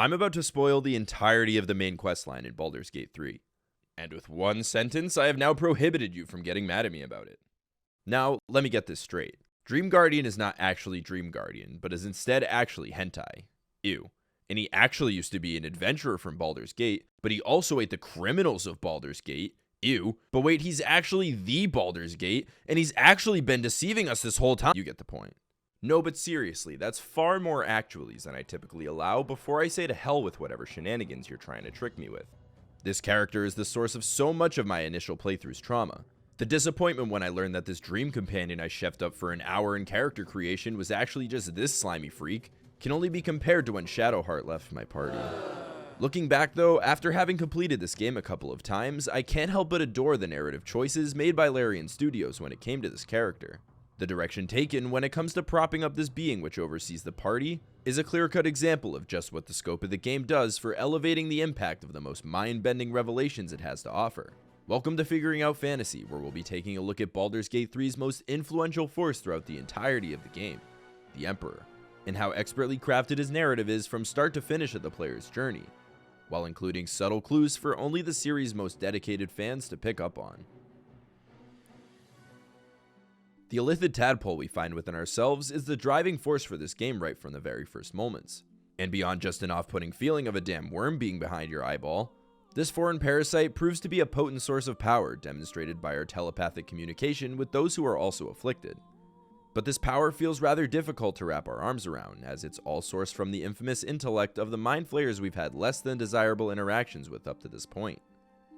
I'm about to spoil the entirety of the main questline in Baldur's Gate 3. And with one sentence, I have now prohibited you from getting mad at me about it. Now, let me get this straight. Dream Guardian is not actually Dream Guardian, but is instead actually hentai. Ew. And he actually used to be an adventurer from Baldur's Gate, but he also ate the criminals of Baldur's Gate. Ew. But wait, he's actually the Baldur's Gate, and he's actually been deceiving us this whole time. You get the point. No, but seriously, that's far more actualities than I typically allow before I say to hell with whatever shenanigans you're trying to trick me with. This character is the source of so much of my initial playthrough's trauma. The disappointment when I learned that this dream companion I chefed up for an hour in character creation was actually just this slimy freak can only be compared to when Shadowheart left my party. Looking back though, after having completed this game a couple of times, I can't help but adore the narrative choices made by Larian Studios when it came to this character. The direction taken when it comes to propping up this being which oversees the party is a clear-cut example of just what the scope of the game does for elevating the impact of the most mind-bending revelations it has to offer. Welcome to Figuring Out Fantasy, where we'll be taking a look at Baldur's Gate 3's most influential force throughout the entirety of the game, the Emperor, and how expertly crafted his narrative is from start to finish of the player's journey, while including subtle clues for only the series' most dedicated fans to pick up on. The illithid tadpole we find within ourselves is the driving force for this game right from the very first moments. And beyond just an off-putting feeling of a damn worm being behind your eyeball, this foreign parasite proves to be a potent source of power demonstrated by our telepathic communication with those who are also afflicted. But this power feels rather difficult to wrap our arms around, as it's all sourced from the infamous intellect of the mind flayers we've had less than desirable interactions with up to this point.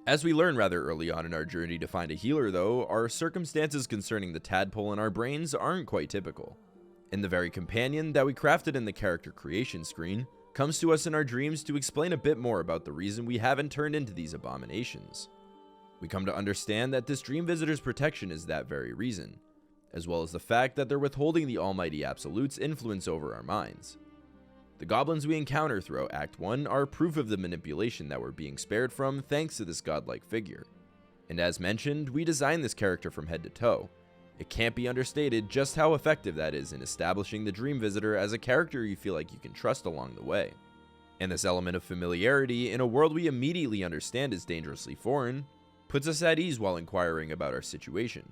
As we learn rather early on in our journey to find a healer though, our circumstances concerning the tadpole in our brains aren't quite typical. And the very companion that we crafted in the character creation screen comes to us in our dreams to explain a bit more about the reason we haven't turned into these abominations. We come to understand that this dream visitor's protection is that very reason, as well as the fact that they're withholding the Almighty Absolute's influence over our minds. The goblins we encounter throughout Act 1 are proof of the manipulation that we're being spared from thanks to this godlike figure. And as mentioned, we designed this character from head to toe. It can't be understated just how effective that is in establishing the Dream Visitor as a character you feel like you can trust along the way. And this element of familiarity in a world we immediately understand is dangerously foreign puts us at ease while inquiring about our situation,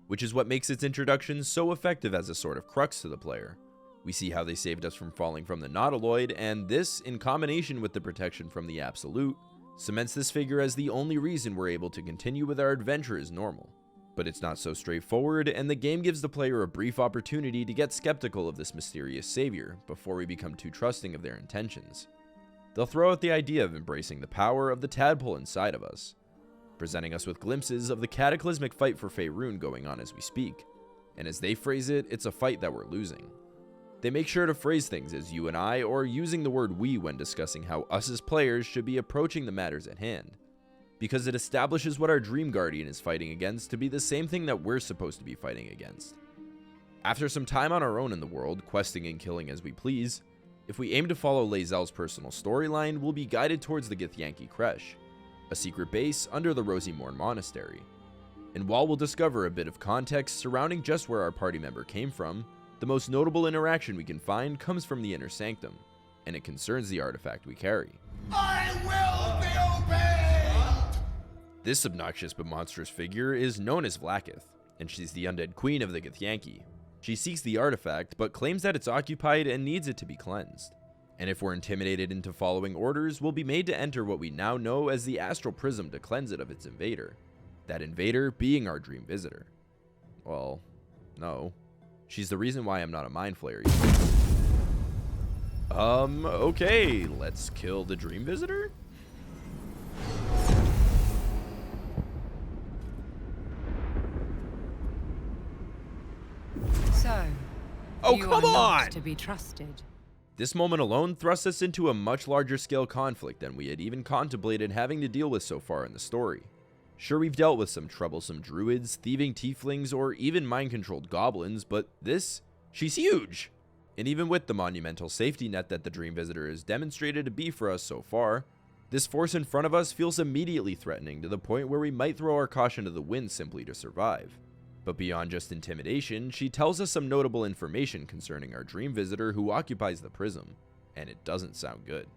which is what makes its introduction so effective as a sort of crux to the player. We see how they saved us from falling from the Nautiloid, and this, in combination with the protection from the Absolute, cements this figure as the only reason we're able to continue with our adventure as normal. But it's not so straightforward, and the game gives the player a brief opportunity to get skeptical of this mysterious savior before we become too trusting of their intentions. They'll throw out the idea of embracing the power of the tadpole inside of us, presenting us with glimpses of the cataclysmic fight for Faerun going on as we speak, and as they phrase it, it's a fight that we're losing. They make sure to phrase things as you and I, or using the word we when discussing how us as players should be approaching the matters at hand, because it establishes what our Dream Guardian is fighting against to be the same thing that we're supposed to be fighting against. After some time on our own in the world, questing and killing as we please, if we aim to follow Lae'zel's personal storyline, we'll be guided towards the Githyanki Creche, a secret base under the Rosy Morn Monastery. And while we'll discover a bit of context surrounding just where our party member came from, the most notable interaction we can find comes from the Inner Sanctum, and it concerns the artifact we carry. I will be obeyed! This obnoxious but monstrous figure is known as Vlaakith, and she's the undead queen of the Githyanki. She seeks the artifact, but claims that it's occupied and needs it to be cleansed. And if we're intimidated into following orders, we'll be made to enter what we now know as the Astral Prism to cleanse it of its invader. That invader being our Dream Visitor. Well, no. She's the reason why I'm not a mind flayer yet. Okay, let's kill the Dream Visitor? So, Oh, you come are not on! to be trusted. This moment alone thrusts us into a much larger scale conflict than we had even contemplated having to deal with so far in the story. Sure, we've dealt with some troublesome druids, thieving tieflings, or even mind-controlled goblins, but this? She's huge! And even with the monumental safety net that the Dream Visitor has demonstrated to be for us so far, this force in front of us feels immediately threatening to the point where we might throw our caution to the wind simply to survive. But beyond just intimidation, she tells us some notable information concerning our Dream Visitor who occupies the prism, and it doesn't sound good.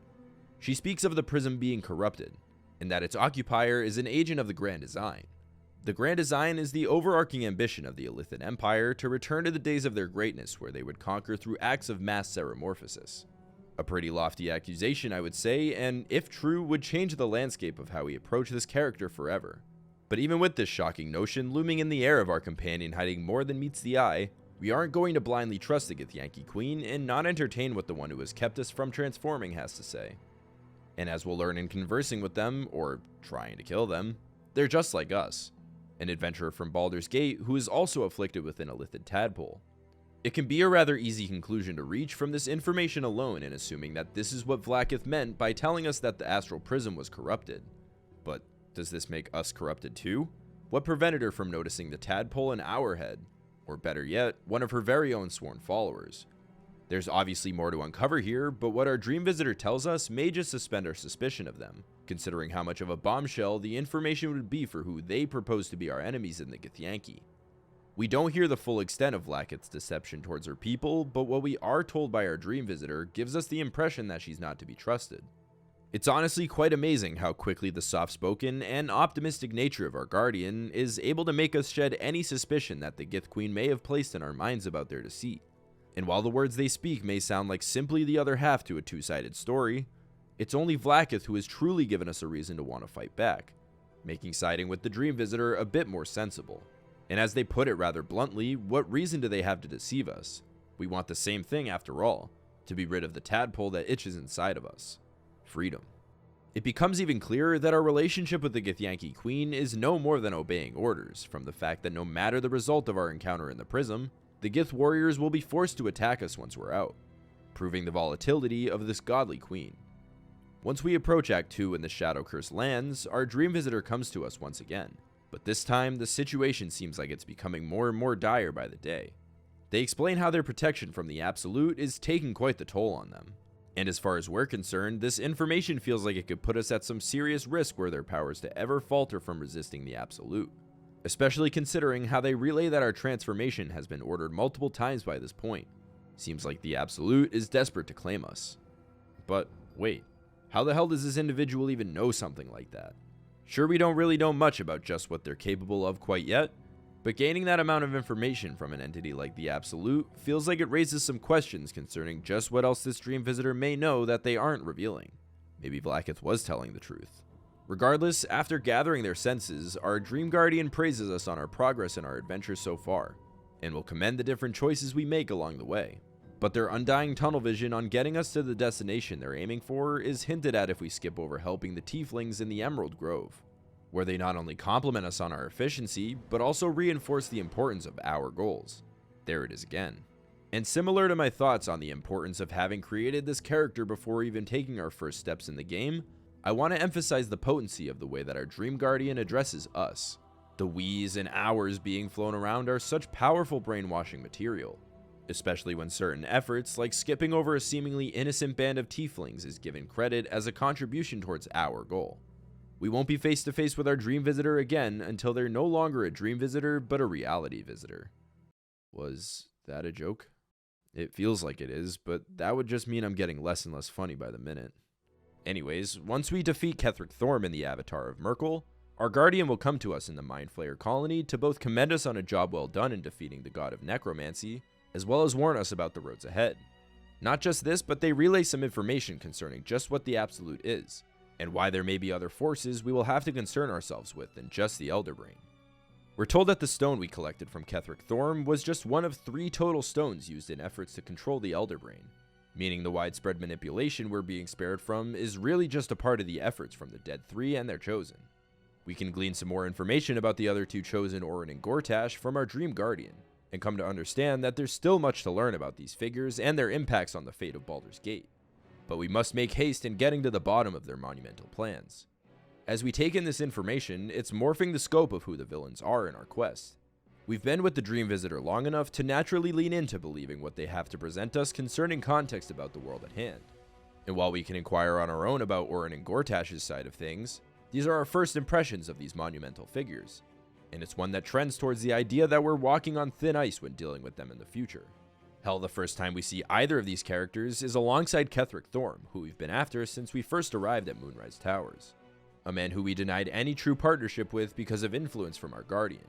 She speaks of the prism being corrupted, and that its occupier is an agent of the Grand Design. The Grand Design is the overarching ambition of the Illithid Empire to return to the days of their greatness where they would conquer through acts of mass ceremorphosis. A pretty lofty accusation, I would say, and if true, would change the landscape of how we approach this character forever. But even with this shocking notion looming in the air of our companion hiding more than meets the eye, we aren't going to blindly trust the Githyanki Queen and not entertain what the one who has kept us from transforming has to say. And as we'll learn in conversing with them, or trying to kill them, they're just like us. An adventurer from Baldurs Gate who is also afflicted with an illithid tadpole. It can be a rather easy conclusion to reach from this information alone in assuming that this is what Vlaakith meant by telling us that the astral prism was corrupted. But does this make us corrupted too? What prevented her from noticing the tadpole in our head? Or better yet, one of her very own sworn followers? There's obviously more to uncover here, but what our dream visitor tells us may just suspend our suspicion of them, considering how much of a bombshell the information would be for who they propose to be our enemies in the Githyanki. We don't hear the full extent of Vlaakith's deception towards her people, but what we are told by our dream visitor gives us the impression that she's not to be trusted. It's honestly quite amazing how quickly the soft-spoken and optimistic nature of our guardian is able to make us shed any suspicion that the Gith Queen may have placed in our minds about their deceit. And while the words they speak may sound like simply the other half to a two-sided story, it's only Vlaakith who has truly given us a reason to want to fight back, making siding with the dream visitor a bit more sensible. And as they put it rather bluntly, what reason do they have to deceive us? We want the same thing after all, to be rid of the tadpole that itches inside of us. Freedom. It becomes even clearer that our relationship with the Githyanki Queen is no more than obeying orders, from the fact that no matter the result of our encounter in the prism, the Gith warriors will be forced to attack us once we're out, proving the volatility of this godly queen. Once we approach Act 2 and the Shadow Curse lands, our dream visitor comes to us once again, but this time the situation seems like it's becoming more and more dire by the day. They explain how their protection from the Absolute is taking quite the toll on them, and as far as we're concerned, this information feels like it could put us at some serious risk were their powers to ever falter from resisting the Absolute. Especially considering how they relay that our transformation has been ordered multiple times by this point. Seems like the Absolute is desperate to claim us. But wait, how the hell does this individual even know something like that? Sure, we don't really know much about just what they're capable of quite yet, but gaining that amount of information from an entity like the Absolute feels like it raises some questions concerning just what else this dream visitor may know that they aren't revealing. Maybe Vlaakith was telling the truth. Regardless, after gathering their senses, our Dream Guardian praises us on our progress in our adventure so far, and will commend the different choices we make along the way. But their undying tunnel vision on getting us to the destination they're aiming for is hinted at if we skip over helping the tieflings in the Emerald Grove, where they not only compliment us on our efficiency, but also reinforce the importance of our goals. There it is again. And similar to my thoughts on the importance of having created this character before even taking our first steps in the game, I want to emphasize the potency of the way that our Dream Guardian addresses us. The we's and ours being flown around are such powerful brainwashing material, especially when certain efforts, like skipping over a seemingly innocent band of tieflings, is given credit as a contribution towards our goal. We won't be face to face with our dream visitor again until they're no longer a dream visitor, but a reality visitor. Was that a joke? It feels like it is, but that would just mean I'm getting less and less funny by the minute. Anyways, once we defeat Ketheric Thorm in the Avatar of Merkel, our guardian will come to us in the Mind Flayer colony to both commend us on a job well done in defeating the god of necromancy, as well as warn us about the roads ahead. Not just this, but they relay some information concerning just what the Absolute is, and why there may be other forces we will have to concern ourselves with than just the Elder Brain. We're told that the stone we collected from Ketheric Thorm was just one of 3 total stones used in efforts to control the Elder Brain, meaning the widespread manipulation we're being spared from is really just a part of the efforts from the Dead 3 and their Chosen. We can glean some more information about the other 2 Chosen, Orin and Gortash, from our Dream Guardian, and come to understand that there's still much to learn about these figures and their impacts on the fate of Baldur's Gate. But we must make haste in getting to the bottom of their monumental plans. As we take in this information, it's morphing the scope of who the villains are in our quest. We've been with the Dream Visitor long enough to naturally lean into believing what they have to present us concerning context about the world at hand. And while we can inquire on our own about Orin and Gortash's side of things, these are our first impressions of these monumental figures, and it's one that trends towards the idea that we're walking on thin ice when dealing with them in the future. Hell, the first time we see either of these characters is alongside Ketheric Thorm, who we've been after since we first arrived at Moonrise Towers. A man who we denied any true partnership with because of influence from our guardian.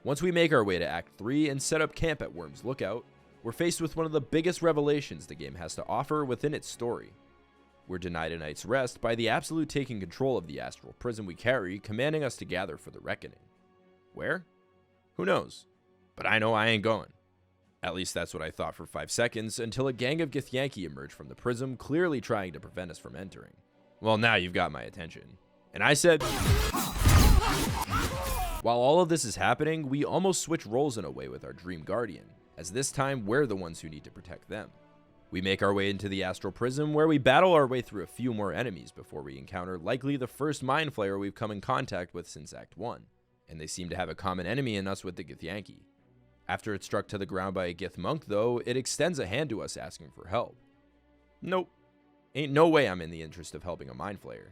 Once we make our way to Act 3 and set up camp at Worm's Lookout, we're faced with one of the biggest revelations the game has to offer within its story. We're denied a night's rest by the Absolute taking control of the astral prison we carry, commanding us to gather for the reckoning. Where? Who knows? But I know I ain't going. At least that's what I thought for 5 seconds, until a gang of Githyanki emerged from the prism, clearly trying to prevent us from entering. Well, now you've got my attention. And I said... While all of this is happening, we almost switch roles in a way with our Dream Guardian, as this time we're the ones who need to protect them. We make our way into the Astral Prism, where we battle our way through a few more enemies before we encounter likely the first Mind Flayer we've come in contact with since Act 1, and they seem to have a common enemy in us with the Githyanki. After it's struck to the ground by a Gith monk though, it extends a hand to us asking for help. Nope. Ain't no way I'm in the interest of helping a Mind Flayer.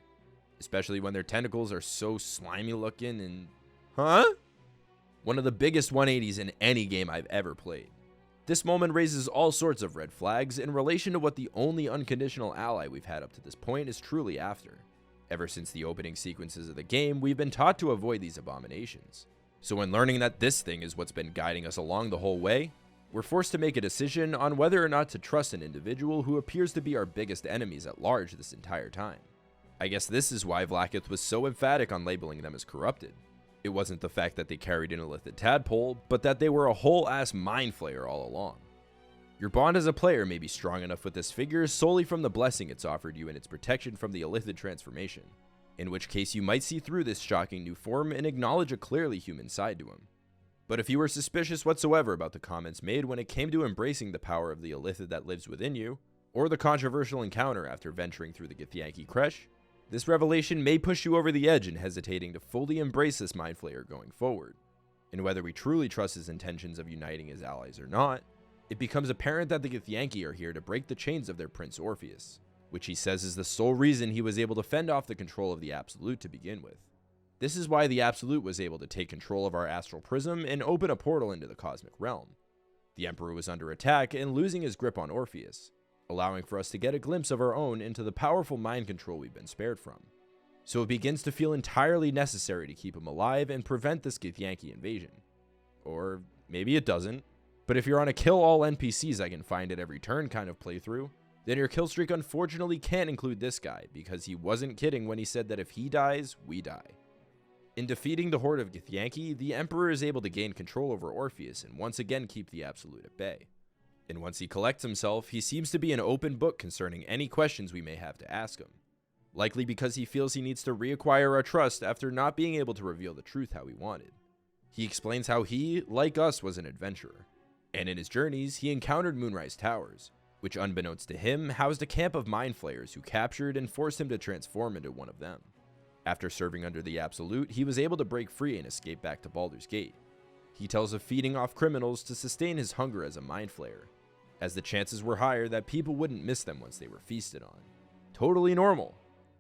Especially when their tentacles are so slimy looking and... Huh? One of the biggest 180s in any game I've ever played. This moment raises all sorts of red flags in relation to what the only unconditional ally we've had up to this point is truly after. Ever since the opening sequences of the game, we've been taught to avoid these abominations. So when learning that this thing is what's been guiding us along the whole way, we're forced to make a decision on whether or not to trust an individual who appears to be our biggest enemies at large this entire time. I guess this is why Vlaakith was so emphatic on labeling them as corrupted. It wasn't the fact that they carried an illithid tadpole, but that they were a whole-ass mind flayer all along. Your bond as a player may be strong enough with this figure solely from the blessing it's offered you in its protection from the illithid transformation, in which case you might see through this shocking new form and acknowledge a clearly human side to him. But if you were suspicious whatsoever about the comments made when it came to embracing the power of the illithid that lives within you, or the controversial encounter after venturing through the Githyanki Creche, this revelation may push you over the edge in hesitating to fully embrace this Mind Flayer going forward. And whether we truly trust his intentions of uniting his allies or not, it becomes apparent that the Githyanki are here to break the chains of their Prince Orpheus, which he says is the sole reason he was able to fend off the control of the Absolute to begin with. This is why the Absolute was able to take control of our astral prism and open a portal into the cosmic realm. The Emperor was under attack and losing his grip on Orpheus, allowing for us to get a glimpse of our own into the powerful mind control we've been spared from. So it begins to feel entirely necessary to keep him alive and prevent this Githyanki invasion. Or maybe it doesn't, but if you're on a kill all NPCs I can find at every turn kind of playthrough, then your kill streak unfortunately can't include this guy, because he wasn't kidding when he said that if he dies, we die. In defeating the horde of Githyanki, the Emperor is able to gain control over Orpheus and once again keep the Absolute at bay. And once he collects himself, he seems to be an open book concerning any questions we may have to ask him. Likely because he feels he needs to reacquire our trust after not being able to reveal the truth how he wanted. He explains how he, like us, was an adventurer. And in his journeys, he encountered Moonrise Towers, which unbeknownst to him, housed a camp of mind flayers who captured and forced him to transform into one of them. After serving under the Absolute, he was able to break free and escape back to Baldurs Gate. He tells of feeding off criminals to sustain his hunger as a mind flayer, as the chances were higher that people wouldn't miss them once they were feasted on. Totally normal.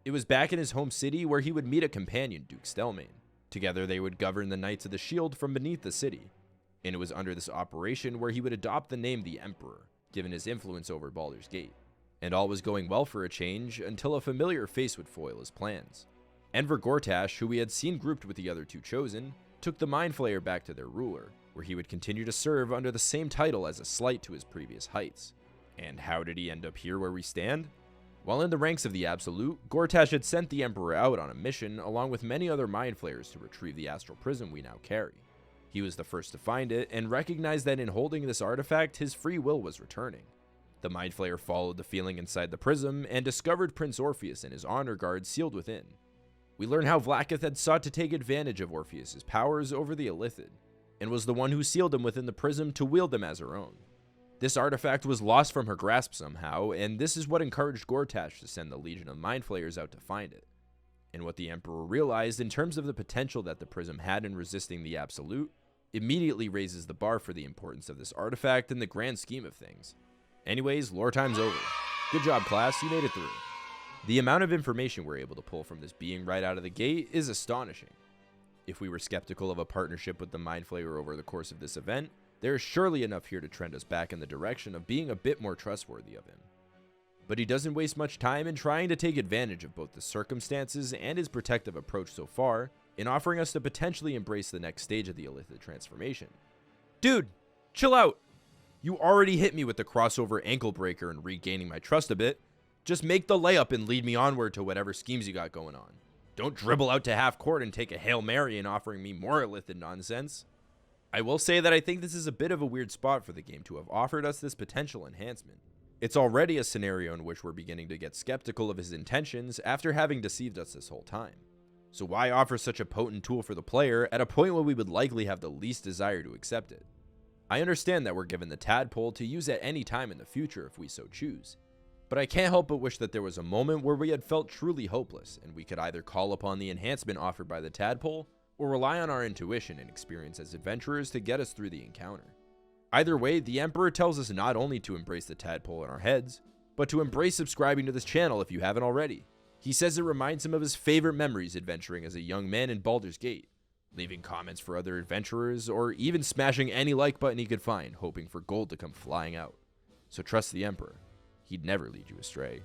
It was back in his home city where he would meet a companion, Duke Stelmane. Together they would govern the Knights of the Shield from beneath the city, and it was under this operation where he would adopt the name the Emperor, given his influence over Baldur's Gate. And all was going well for a change until a familiar face would foil his plans. Enver Gortash, who we had seen grouped with the other two chosen, took the Mind Flayer back to their ruler, where he would continue to serve under the same title as a slight to his previous heights. And how did he end up here where we stand? While in the ranks of the Absolute, Gortash had sent the Emperor out on a mission along with many other Mind Flayers to retrieve the astral prism we now carry. He was the first to find it and recognized that in holding this artifact, his free will was returning. The Mind Flayer followed the feeling inside the prism and discovered Prince Orpheus and his honor guard sealed within. We learn how Vlaakith had sought to take advantage of Orpheus's powers over the illithid, and was the one who sealed him within the prism to wield them as her own. This artifact was lost from her grasp somehow, and this is what encouraged Gortash to send the Legion of Mind Flayers out to find it. And what the Emperor realized in terms of the potential that the prism had in resisting the Absolute, immediately raises the bar for the importance of this artifact in the grand scheme of things. Anyways, lore time's over. Good job, class, you made it through. The amount of information we're able to pull from this being right out of the gate is astonishing. If we were skeptical of a partnership with the Mind Flayer over the course of this event, There is surely enough here to trend us back in the direction of being a bit more trustworthy of him. But he doesn't waste much time in trying to take advantage of both the circumstances and his protective approach so far in offering us to potentially embrace the next stage of the Illithid transformation. Dude, chill out! You already hit me with the crossover ankle breaker and regaining my trust a bit. Just make the layup and lead me onward to whatever schemes you got going on. Don't dribble out to half court and take a Hail Mary in offering me more Illithid nonsense. I will say that I think this is a bit of a weird spot for the game to have offered us this potential enhancement. It's already a scenario in which we're beginning to get skeptical of his intentions after having deceived us this whole time. So why offer such a potent tool for the player at a point where we would likely have the least desire to accept it? I understand that we're given the tadpole to use at any time in the future if we so choose, but I can't help but wish that there was a moment where we had felt truly hopeless and we could either call upon the enhancement offered by the tadpole or rely on our intuition and experience as adventurers to get us through the encounter. Either way, the Emperor tells us not only to embrace the tadpole in our heads, but to embrace subscribing to this channel if you haven't already. He says it reminds him of his favorite memories adventuring as a young man in Baldurs Gate, leaving comments for other adventurers, or even smashing any like button he could find, hoping for gold to come flying out. So trust the Emperor. He'd never lead you astray.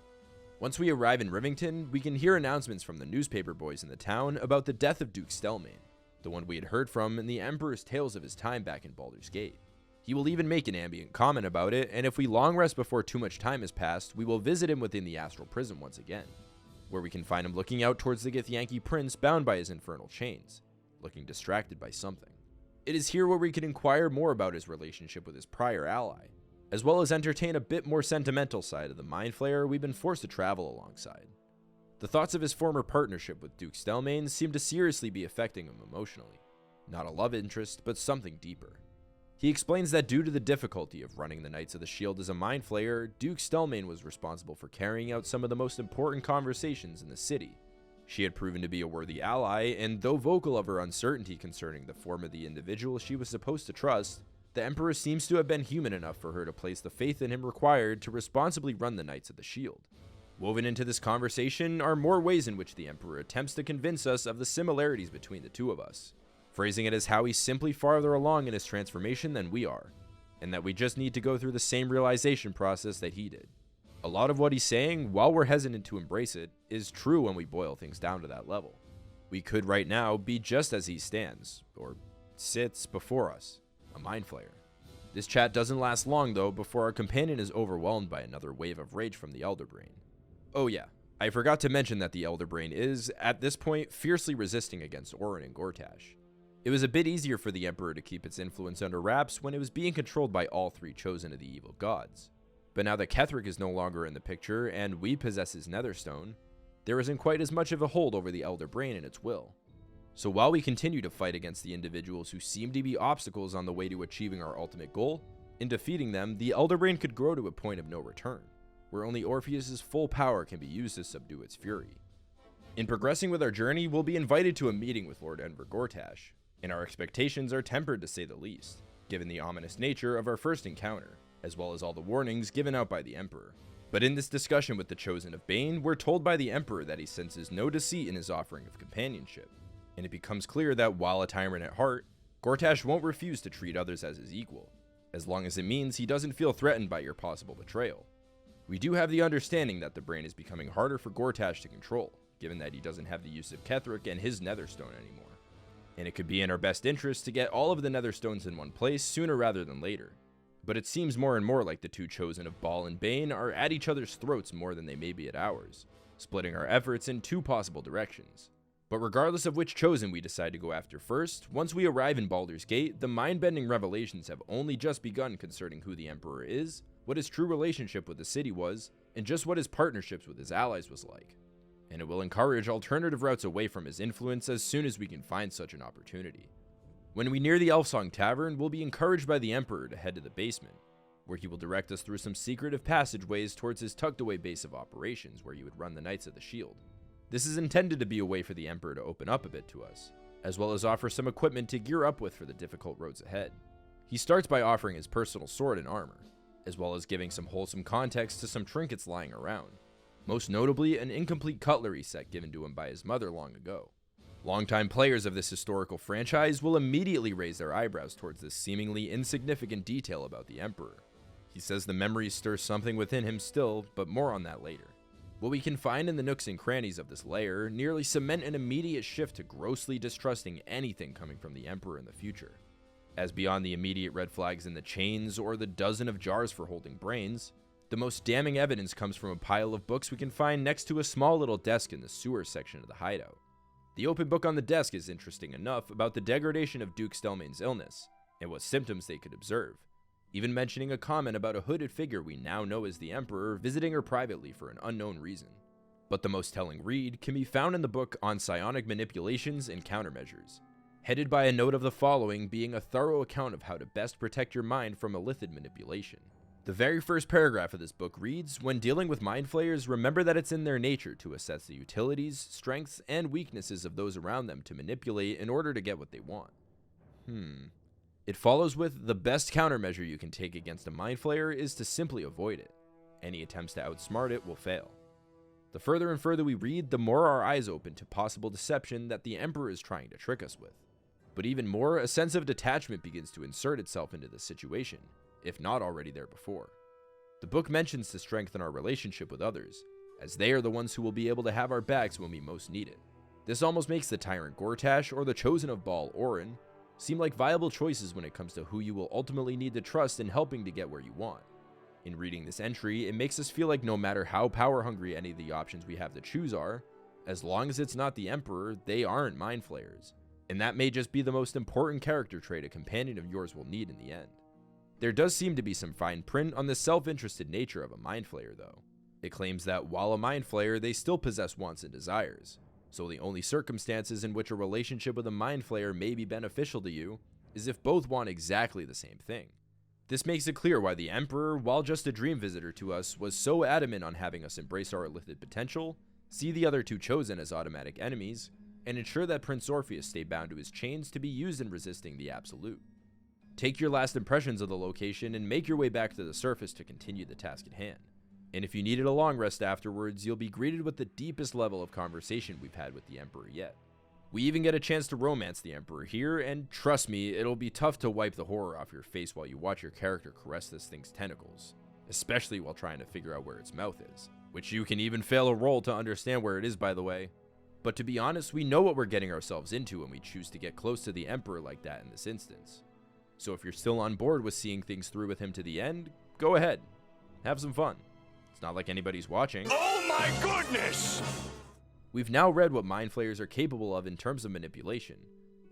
Once we arrive in Rivington, we can hear announcements from the newspaper boys in the town about the death of Duke Stelmane, the one we had heard from in the Emperor's tales of his time back in Baldur's Gate. He will even make an ambient comment about it, and if we long rest before too much time has passed, we will visit him within the astral prison once again, where we can find him looking out towards the Githyanki prince bound by his infernal chains, looking distracted by something. It is here where we can inquire more about his relationship with his prior ally, as well as entertain a bit more sentimental side of the mind flayer we've been forced to travel alongside. The thoughts of his former partnership with Duke Stelmane seem to seriously be affecting him emotionally. Not a love interest, but something deeper. He explains that due to the difficulty of running the Knights of the Shield as a mind flayer, Duke Stelmane was responsible for carrying out some of the most important conversations in the city. She had proven to be a worthy ally, and though vocal of her uncertainty concerning the form of the individual she was supposed to trust, the Emperor seems to have been human enough for her to place the faith in him required to responsibly run the Knights of the Shield. Woven into this conversation are more ways in which the Emperor attempts to convince us of the similarities between the two of us, phrasing it as how he's simply farther along in his transformation than we are, and that we just need to go through the same realization process that he did. A lot of what he's saying, while we're hesitant to embrace it, is true when we boil things down to that level. We could right now be just as he stands, or sits before us, a mind flayer. This chat doesn't last long though before our companion is overwhelmed by another wave of rage from the Elder Brain. Oh yeah, I forgot to mention that the Elder Brain is, at this point, fiercely resisting against Orin and Gortash. It was a bit easier for the Emperor to keep its influence under wraps when it was being controlled by all three chosen of the evil gods. But now that Ketheric is no longer in the picture and we possess his Netherstone, there isn't quite as much of a hold over the Elder Brain and its will. So while we continue to fight against the individuals who seem to be obstacles on the way to achieving our ultimate goal, in defeating them, the Elder Brain could grow to a point of no return, where only Orpheus's full power can be used to subdue its fury. In progressing with our journey, we'll be invited to a meeting with Lord Enver Gortash, and our expectations are tempered to say the least, given the ominous nature of our first encounter, as well as all the warnings given out by the Emperor. But in this discussion with the Chosen of Bane, we're told by the Emperor that he senses no deceit in his offering of companionship, and it becomes clear that while a tyrant at heart, Gortash won't refuse to treat others as his equal, as long as it means he doesn't feel threatened by your possible betrayal. We do have the understanding that the brain is becoming harder for Gortash to control, given that he doesn't have the use of Ketheric and his Netherstone anymore. And it could be in our best interest to get all of the Netherstones in one place sooner rather than later. But it seems more and more like the two Chosen of Baal and Bane are at each other's throats more than they may be at ours, splitting our efforts in two possible directions. But regardless of which Chosen we decide to go after first, once we arrive in Baldur's Gate, the mind-bending revelations have only just begun concerning who the Emperor is, what his true relationship with the city was, and just what his partnerships with his allies was like. And it will encourage alternative routes away from his influence as soon as we can find such an opportunity. When we near the Elfsong Tavern, we'll be encouraged by the Emperor to head to the basement, where he will direct us through some secretive passageways towards his tucked-away base of operations where he would run the Knights of the Shield. This is intended to be a way for the Emperor to open up a bit to us, as well as offer some equipment to gear up with for the difficult roads ahead. He starts by offering his personal sword and armor, as well as giving some wholesome context to some trinkets lying around, most notably an incomplete cutlery set given to him by his mother long ago. Longtime players of this historical franchise will immediately raise their eyebrows towards this seemingly insignificant detail about the Emperor. He says the memories stir something within him still, but more on that later. What we can find in the nooks and crannies of this lair nearly cement an immediate shift to grossly distrusting anything coming from the Emperor in the future. As beyond the immediate red flags in the chains or the dozen of jars for holding brains, the most damning evidence comes from a pile of books we can find next to a small little desk in the sewer section of the hideout. The open book on the desk is interesting enough about the degradation of Duke Stelmane's illness and what symptoms they could observe, even mentioning a comment about a hooded figure we now know as the Emperor visiting her privately for an unknown reason. But the most telling read can be found in the book on psionic manipulations and countermeasures, headed by a note of the following being a thorough account of how to best protect your mind from illithid manipulation. The very first paragraph of this book reads, "When dealing with mind flayers, remember that it's in their nature to assess the utilities, strengths, and weaknesses of those around them to manipulate in order to get what they want." It follows with, "The best countermeasure you can take against a mind flayer is to simply avoid it. Any attempts to outsmart it will fail." The further and further we read, the more our eyes open to possible deception that the Emperor is trying to trick us with. But even more, a sense of detachment begins to insert itself into the situation, if not already there before. The book mentions to strengthen our relationship with others, as they are the ones who will be able to have our backs when we most need it. This almost makes the Tyrant Gortash or the Chosen of Baal Orin seem like viable choices when it comes to who you will ultimately need to trust in helping to get where you want. In reading this entry, it makes us feel like no matter how power hungry any of the options we have to choose are, as long as it's not the Emperor, they aren't mind flayers. And that may just be the most important character trait a companion of yours will need in the end. There does seem to be some fine print on the self-interested nature of a mind flayer though. It claims that while a mind flayer, they still possess wants and desires. So the only circumstances in which a relationship with a mind flayer may be beneficial to you is if both want exactly the same thing. This makes it clear why the Emperor, while just a dream visitor to us, was so adamant on having us embrace our illithid potential, see the other two chosen as automatic enemies, and ensure that Prince Orpheus stay bound to his chains to be used in resisting the Absolute. Take your last impressions of the location and make your way back to the surface to continue the task at hand. And if you needed a long rest afterwards, you'll be greeted with the deepest level of conversation we've had with the Emperor yet. We even get a chance to romance the Emperor here, and trust me, it'll be tough to wipe the horror off your face while you watch your character caress this thing's tentacles, especially while trying to figure out where its mouth is, which you can even fail a roll to understand where it is, by the way. But to be honest, we know what we're getting ourselves into when we choose to get close to the Emperor like that in this instance. So if you're still on board with seeing things through with him to the end, go ahead. Have some fun. It's not like anybody's watching. Oh my goodness! We've now read what mind flayers are capable of in terms of manipulation,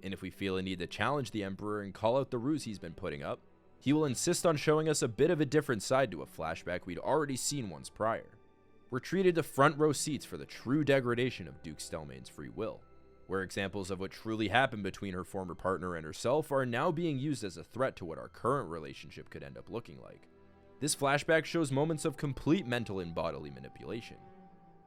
and if we feel a need to challenge the Emperor and call out the ruse he's been putting up, he will insist on showing us a bit of a different side to a flashback we'd already seen once prior. We're treated to front row seats for the true degradation of Duke Stelmane's free will, where examples of what truly happened between her former partner and herself are now being used as a threat to what our current relationship could end up looking like. This flashback shows moments of complete mental and bodily manipulation,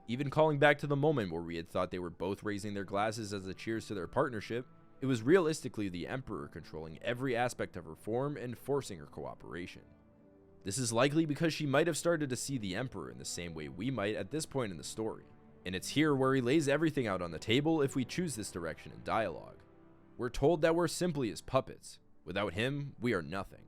even calling back to the moment where we had thought they were both raising their glasses as a cheers to their partnership. It was realistically the Emperor controlling every aspect of her form and forcing her cooperation. This is likely because she might have started to see the Emperor in the same way we might at this point in the story, and it's here where he lays everything out on the table if we choose this direction in dialogue. We're told that we're simply his puppets. Without him, we are nothing,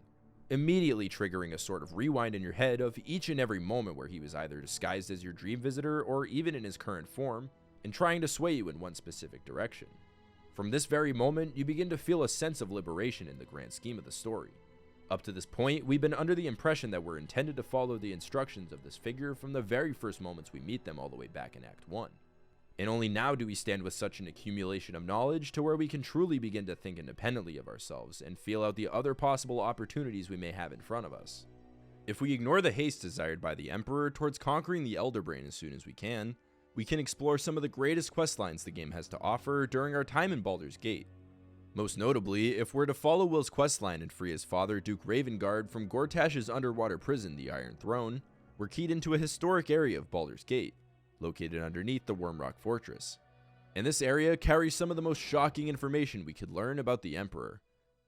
immediately triggering a sort of rewind in your head of each and every moment where he was either disguised as your dream visitor or even in his current form, and trying to sway you in one specific direction. From this very moment, you begin to feel a sense of liberation in the grand scheme of the story. Up to this point, we've been under the impression that we're intended to follow the instructions of this figure from the very first moments we meet them all the way back in Act 1. And only now do we stand with such an accumulation of knowledge to where we can truly begin to think independently of ourselves and feel out the other possible opportunities we may have in front of us. If we ignore the haste desired by the Emperor towards conquering the Elder Brain as soon as we can explore some of the greatest questlines the game has to offer during our time in Baldurs Gate. Most notably, if we're to follow Will's questline and free his father, Duke Ravengard, from Gortash's underwater prison, the Iron Throne, we're keyed into a historic area of Baldurs Gate, located underneath the Wormrock Fortress. And this area carries some of the most shocking information we could learn about the Emperor,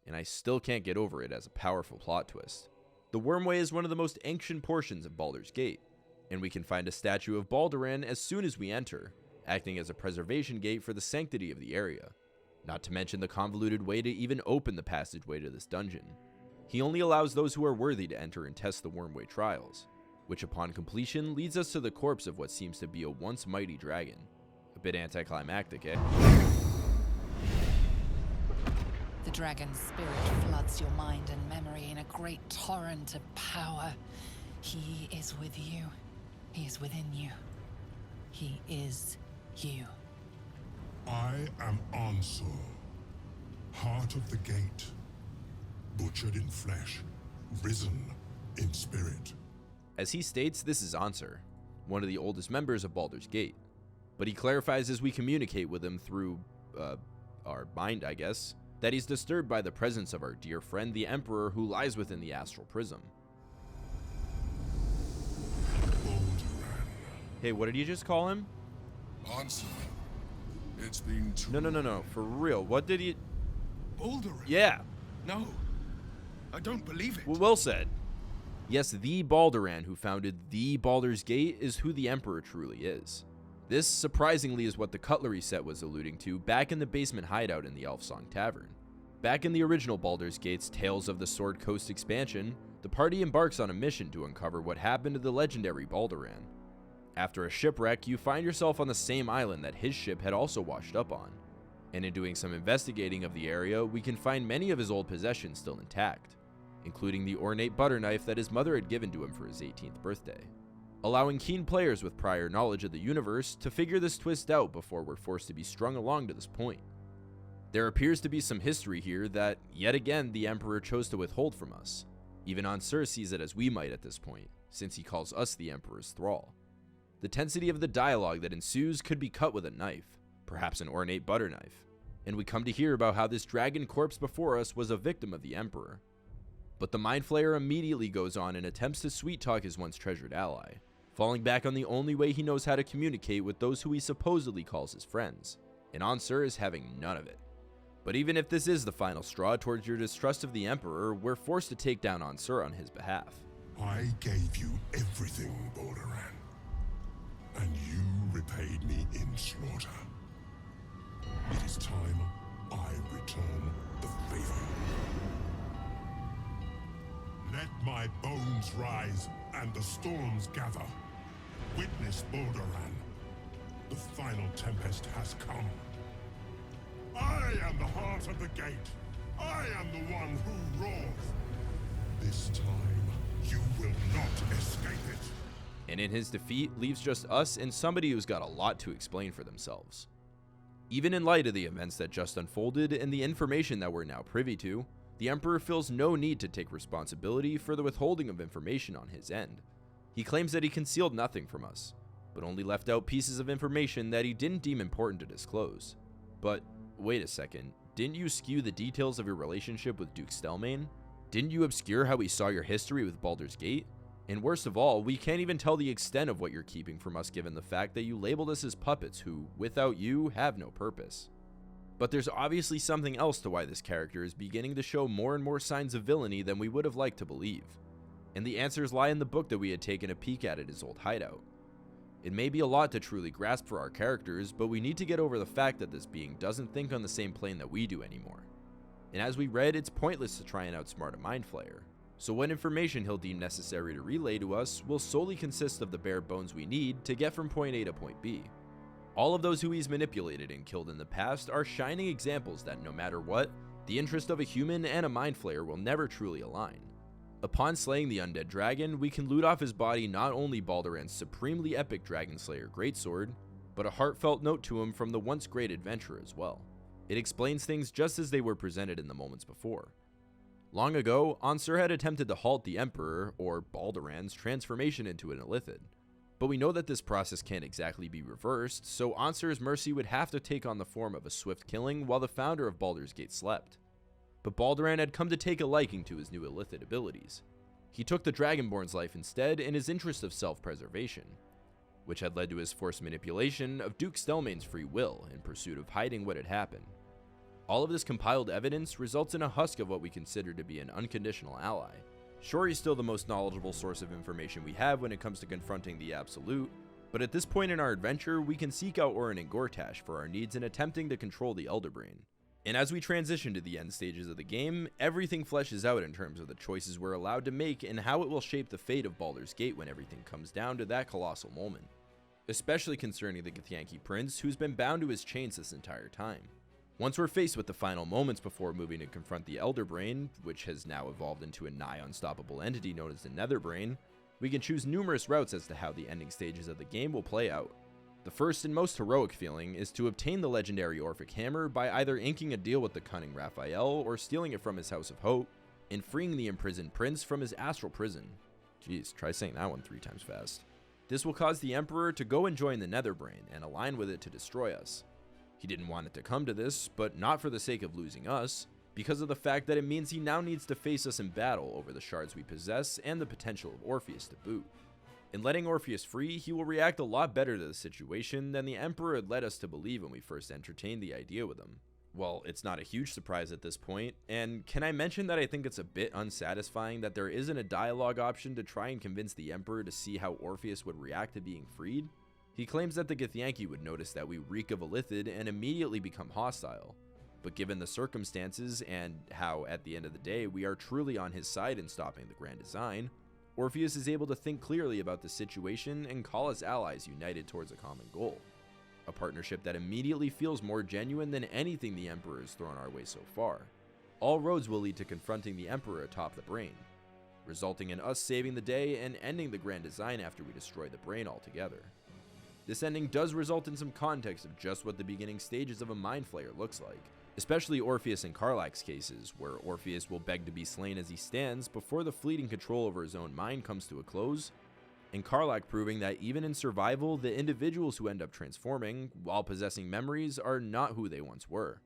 and I still can't get over it as a powerful plot twist. The Wormway is one of the most ancient portions of Baldurs Gate, and we can find a statue of Balduran as soon as we enter, acting as a preservation gate for the sanctity of the area, not to mention the convoluted way to even open the passageway to this dungeon. He only allows those who are worthy to enter and test the Wormway trials, which upon completion leads us to the corpse of what seems to be a once mighty dragon. A bit anticlimactic, eh? The dragon's spirit floods your mind and memory in a great torrent of power. He is with you. He is within you. He is you. I am Ansur, heart of the gate, butchered in flesh, risen in spirit. As he states, this is Ansur, one of the oldest members of Baldurs Gate, but he clarifies as we communicate with him through, our mind, I guess, that he's disturbed by the presence of our dear friend, the Emperor, who lies within the astral prism. Balduran. Hey, what did you just call him? Ansur. It's been too... No, for real, what did he... Balduran? Yeah, No. I don't believe it. well said. Yes, the Balduran who founded the Baldurs Gate is who the Emperor truly is. This, surprisingly, is what the cutlery set was alluding to back in the basement hideout in the Elfsong Tavern. Back in the original Baldur's Gate's Tales of the Sword Coast expansion, the party embarks on a mission to uncover what happened to the legendary Balduran. After a shipwreck, you find yourself on the same island that his ship had also washed up on, and in doing some investigating of the area, we can find many of his old possessions still intact, including the ornate butter knife that his mother had given to him for his 18th birthday, allowing keen players with prior knowledge of the universe to figure this twist out before we're forced to be strung along to this point. There appears to be some history here that, yet again, the Emperor chose to withhold from us. Even Ansur sees it as we might at this point, since he calls us the Emperor's thrall. The tensity of the dialogue that ensues could be cut with a knife, perhaps an ornate butter knife, and we come to hear about how this dragon corpse before us was a victim of the Emperor. But the Mind Flayer immediately goes on and attempts to sweet-talk his once treasured ally, falling back on the only way he knows how to communicate with those who he supposedly calls his friends, and Ansur is having none of it. But even if this is the final straw towards your distrust of the Emperor, we're forced to take down Ansur on his behalf. I gave you everything, Balduran, and you repaid me in slaughter. It is time I return the favor. Let my bones rise and the storms gather. Witness, Balduran. The final tempest has come. I am the heart of the gate. I am the one who roars. This time, you will not escape it. And in his defeat, leaves just us and somebody who's got a lot to explain for themselves. Even in light of the events that just unfolded and the information that we're now privy to, the Emperor feels no need to take responsibility for the withholding of information on his end. He claims that he concealed nothing from us, but only left out pieces of information that he didn't deem important to disclose. But wait a second, didn't you skew the details of your relationship with Duke Stelmane? Didn't you obscure how we saw your history with Baldur's Gate? And worst of all, we can't even tell the extent of what you're keeping from us given the fact that you labeled us as puppets who, without you, have no purpose. But there's obviously something else to why this character is beginning to show more and more signs of villainy than we would have liked to believe. And the answers lie in the book that we had taken a peek at his old hideout. It may be a lot to truly grasp for our characters, but we need to get over the fact that this being doesn't think on the same plane that we do anymore. And as we read, it's pointless to try and outsmart a Mind Flayer. So what information he'll deem necessary to relay to us will solely consist of the bare bones we need to get from point A to point B. All of those who he's manipulated and killed in the past are shining examples that no matter what, the interest of a human and a Mind Flayer will never truly align. Upon slaying the undead dragon, we can loot off his body not only Balduran's supremely epic Dragon Slayer greatsword, but a heartfelt note to him from the once great adventurer as well. It explains things just as they were presented in the moments before. Long ago, Ansur had attempted to halt the Emperor, or Balduran's, transformation into an Illithid. But we know that this process can't exactly be reversed, so Ansur's mercy would have to take on the form of a swift killing while the founder of Baldur's Gate slept. But Balduran had come to take a liking to his new Illithid abilities. He took the Dragonborn's life instead in his interest of self-preservation, which had led to his forced manipulation of Duke Stelmane's free will in pursuit of hiding what had happened. All of this compiled evidence results in a husk of what we consider to be an unconditional ally. Sure, he's still the most knowledgeable source of information we have when it comes to confronting the Absolute, But at this point in our adventure, we can seek out Orin and Gortash for our needs in attempting to control the Elder Brain. And as we transition to the end stages of the game, everything fleshes out in terms of the choices we're allowed to make and how it will shape the fate of Baldur's Gate when everything comes down to that colossal moment. Especially concerning the Githyanki Prince, who's been bound to his chains this entire time. Once we're faced with the final moments before moving to confront the Elder Brain, which has now evolved into a nigh unstoppable entity known as the Nether Brain, we can choose numerous routes as to how the ending stages of the game will play out. The first and most heroic feeling is to obtain the legendary Orphic Hammer by either inking a deal with the cunning Raphael or stealing it from his House of Hope, and freeing the imprisoned prince from his astral prison. Jeez, try saying that one 3 times fast. This will cause the Emperor to go and join the Nether Brain and align with it to destroy us. He didn't want it to come to this, but not for the sake of losing us, because of the fact that it means he now needs to face us in battle over the shards we possess and the potential of Orpheus to boot. In letting Orpheus free, he will react a lot better to the situation than the Emperor had led us to believe when we first entertained the idea with him. Well, it's not a huge surprise at this point, and can I mention that I think it's a bit unsatisfying that there isn't a dialogue option to try and convince the Emperor to see how Orpheus would react to being freed? He claims that the Githyanki would notice that we reek of Illithid and immediately become hostile. But given the circumstances and how, at the end of the day, we are truly on his side in stopping the Grand Design, Orpheus is able to think clearly about the situation and call us allies united towards a common goal. A partnership that immediately feels more genuine than anything the Emperor has thrown our way so far. All roads will lead to confronting the Emperor atop the Brain, resulting in us saving the day and ending the Grand Design after we destroy the Brain altogether. This ending does result in some context of just what the beginning stages of a Mind Flayer looks like, especially Orpheus and Karlach's cases, where Orpheus will beg to be slain as he stands before the fleeting control over his own mind comes to a close, and Karlach proving that even in survival, the individuals who end up transforming, while possessing memories, are not who they once were.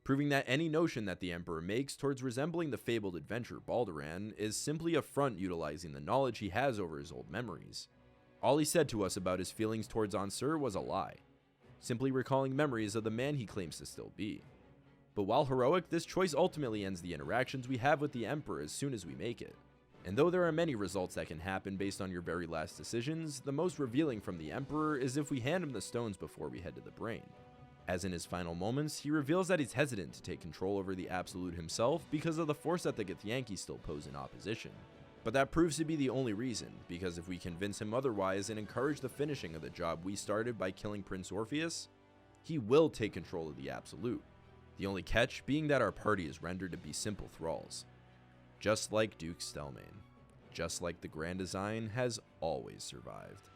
Proving that any notion that the Emperor makes towards resembling the fabled adventurer Balduran is simply a front utilizing the knowledge he has over his old memories. All he said to us about his feelings towards Ansur was a lie, simply recalling memories of the man he claims to still be. But while heroic, this choice ultimately ends the interactions we have with the Emperor as soon as we make it. And though there are many results that can happen based on your very last decisions, the most revealing from the Emperor is if we hand him the stones before we head to the Brain. As in his final moments, he reveals that he's hesitant to take control over the Absolute himself because of the force that the Githyanki still pose in opposition. But that proves to be the only reason, because if we convince him otherwise and encourage the finishing of the job we started by killing Prince Orpheus, he will take control of the Absolute. The only catch being that our party is rendered to be simple thralls. Just like Duke Stelmane. Just like the Grand Design has always survived.